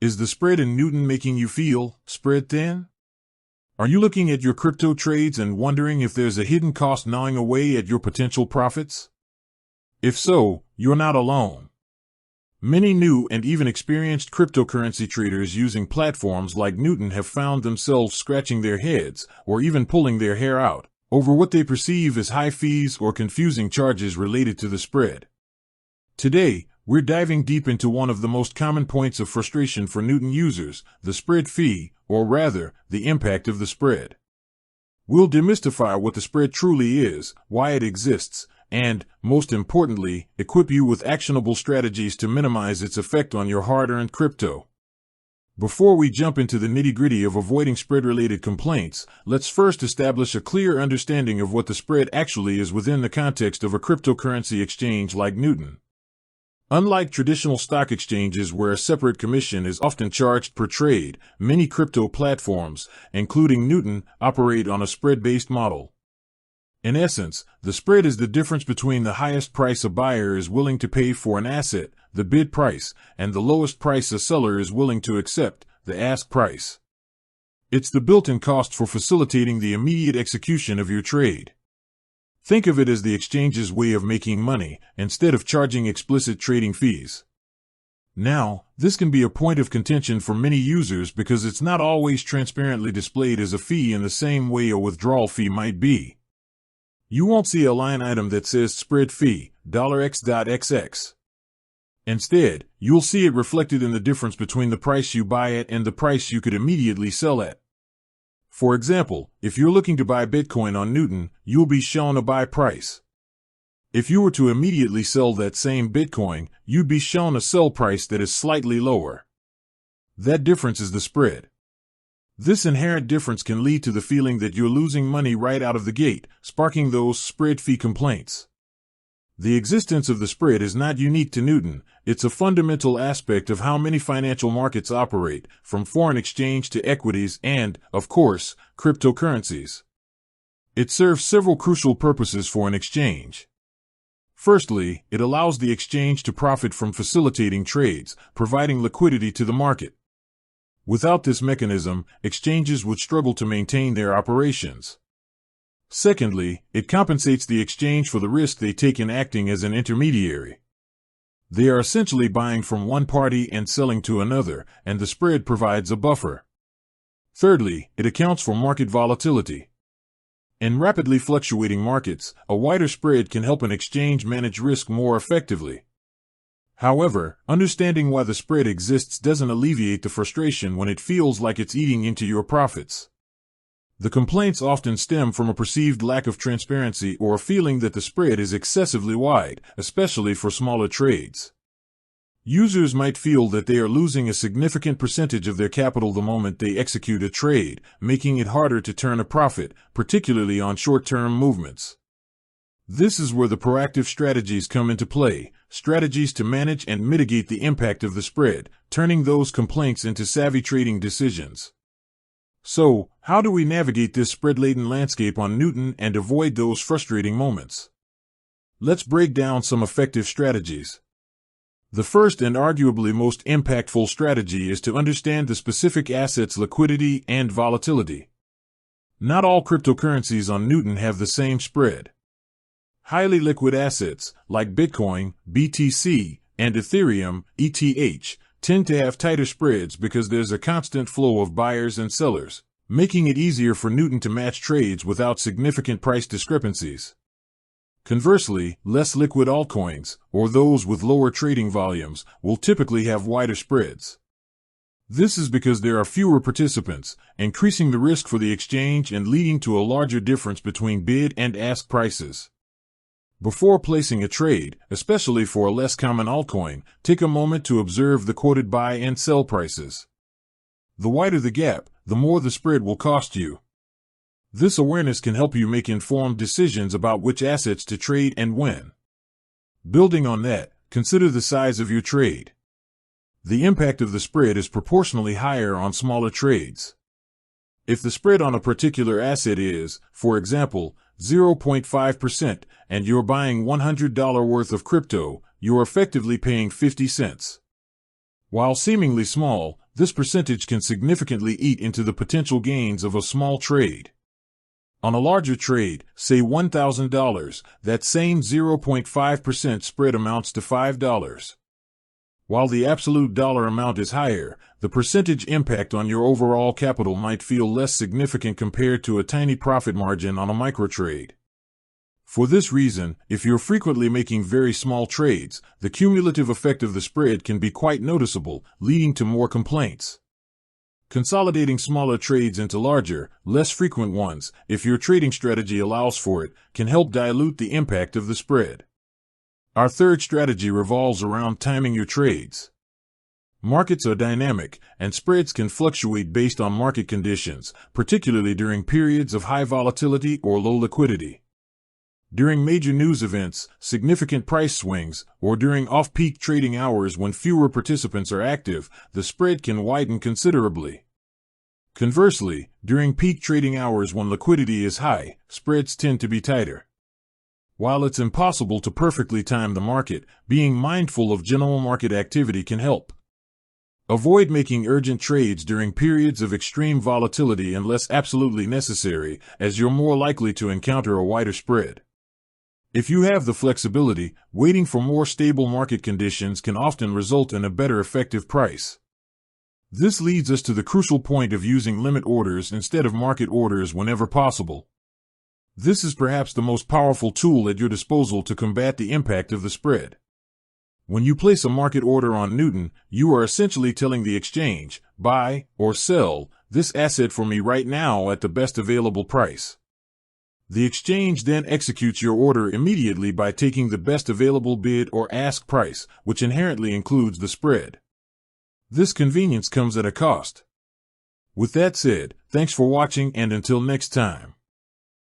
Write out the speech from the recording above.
Is the spread in Newton making you feel spread thin? Are you looking at your crypto trades and wondering if there's a hidden cost gnawing away at your potential profits? If so, you're not alone. Many new and even experienced cryptocurrency traders using platforms like Newton have found themselves scratching their heads or even pulling their hair out over what they perceive as high fees or confusing charges related to the spread. Today, we're diving deep into one of the most common points of frustration for Newton users, the spread fee, or rather, the impact of the spread. We'll demystify what the spread truly is, why it exists, and, most importantly, equip you with actionable strategies to minimize its effect on your hard-earned crypto. Before we jump into the nitty-gritty of avoiding spread-related complaints, let's first establish a clear understanding of what the spread actually is within the context of a cryptocurrency exchange like Newton. Unlike traditional stock exchanges where a separate commission is often charged per trade, many crypto platforms, including Newton, operate on a spread-based model. In essence, the spread is the difference between the highest price a buyer is willing to pay for an asset, the bid price, and the lowest price a seller is willing to accept, the ask price. It's the built-in cost for facilitating the immediate execution of your trade. Think of it as the exchange's way of making money, instead of charging explicit trading fees. Now, this can be a point of contention for many users because it's not always transparently displayed as a fee in the same way a withdrawal fee might be. You won't see a line item that says spread fee, $x.xx. Instead, you'll see it reflected in the difference between the price you buy at and the price you could immediately sell at. For example, if you're looking to buy Bitcoin on Newton, you'll be shown a buy price. If you were to immediately sell that same Bitcoin, you'd be shown a sell price that is slightly lower. That difference is the spread. This inherent difference can lead to the feeling that you're losing money right out of the gate, sparking those spread fee complaints. The existence of the spread is not unique to Newton. It's a fundamental aspect of how many financial markets operate, from foreign exchange to equities and, of course, cryptocurrencies. It serves several crucial purposes for an exchange. Firstly, it allows the exchange to profit from facilitating trades, providing liquidity to the market. Without this mechanism, exchanges would struggle to maintain their operations. Secondly, it compensates the exchange for the risk they take in acting as an intermediary. They are essentially buying from one party and selling to another, and the spread provides a buffer. Thirdly, it accounts for market volatility. In rapidly fluctuating markets, a wider spread can help an exchange manage risk more effectively. However, understanding why the spread exists doesn't alleviate the frustration when it feels like it's eating into your profits. The complaints often stem from a perceived lack of transparency or a feeling that the spread is excessively wide, especially for smaller trades. Users might feel that they are losing a significant percentage of their capital the moment they execute a trade, making it harder to turn a profit, particularly on short-term movements. This is where the proactive strategies come into play, strategies to manage and mitigate the impact of the spread, turning those complaints into savvy trading decisions. So, how do we navigate this spread-laden landscape on Newton and avoid those frustrating moments? Let's break down some effective strategies. The first and arguably most impactful strategy is to understand the specific asset's liquidity and volatility. Not all cryptocurrencies on Newton have the same spread. Highly liquid assets, like Bitcoin, BTC, and Ethereum, ETH, tend to have tighter spreads because there's a constant flow of buyers and sellers, making it easier for Newton to match trades without significant price discrepancies. Conversely, less liquid altcoins, or those with lower trading volumes, will typically have wider spreads. This is because there are fewer participants, increasing the risk for the exchange and leading to a larger difference between bid and ask prices. Before placing a trade, especially for a less common altcoin, take a moment to observe the quoted buy and sell prices. The wider the gap, the more the spread will cost you. This awareness can help you make informed decisions about which assets to trade and when. Building on that, consider the size of your trade. The impact of the spread is proportionally higher on smaller trades. If the spread on a particular asset is, for example, 0.5%, and you're buying $100 worth of crypto, you're effectively paying 50 cents. While seemingly small, this percentage can significantly eat into the potential gains of a small trade. On a larger trade, say $1,000, that same 0.5% spread amounts to $5. While the absolute dollar amount is higher, the percentage impact on your overall capital might feel less significant compared to a tiny profit margin on a micro trade. For this reason, if you're frequently making very small trades, the cumulative effect of the spread can be quite noticeable, leading to more complaints. Consolidating smaller trades into larger, less frequent ones, if your trading strategy allows for it, can help dilute the impact of the spread. Our third strategy revolves around timing your trades. Markets are dynamic, and spreads can fluctuate based on market conditions, particularly during periods of high volatility or low liquidity. During major news events, significant price swings, or during off-peak trading hours when fewer participants are active, the spread can widen considerably. Conversely, during peak trading hours when liquidity is high, spreads tend to be tighter. While it's impossible to perfectly time the market, being mindful of general market activity can help. Avoid making urgent trades during periods of extreme volatility unless absolutely necessary, as you're more likely to encounter a wider spread. If you have the flexibility, waiting for more stable market conditions can often result in a better effective price. This leads us to the crucial point of using limit orders instead of market orders whenever possible. This is perhaps the most powerful tool at your disposal to combat the impact of the spread. When you place a market order on Newton, you are essentially telling the exchange, buy or sell this asset for me right now at the best available price. The exchange then executes your order immediately by taking the best available bid or ask price, which inherently includes the spread. This convenience comes at a cost. With that said, thanks for watching, and until next time.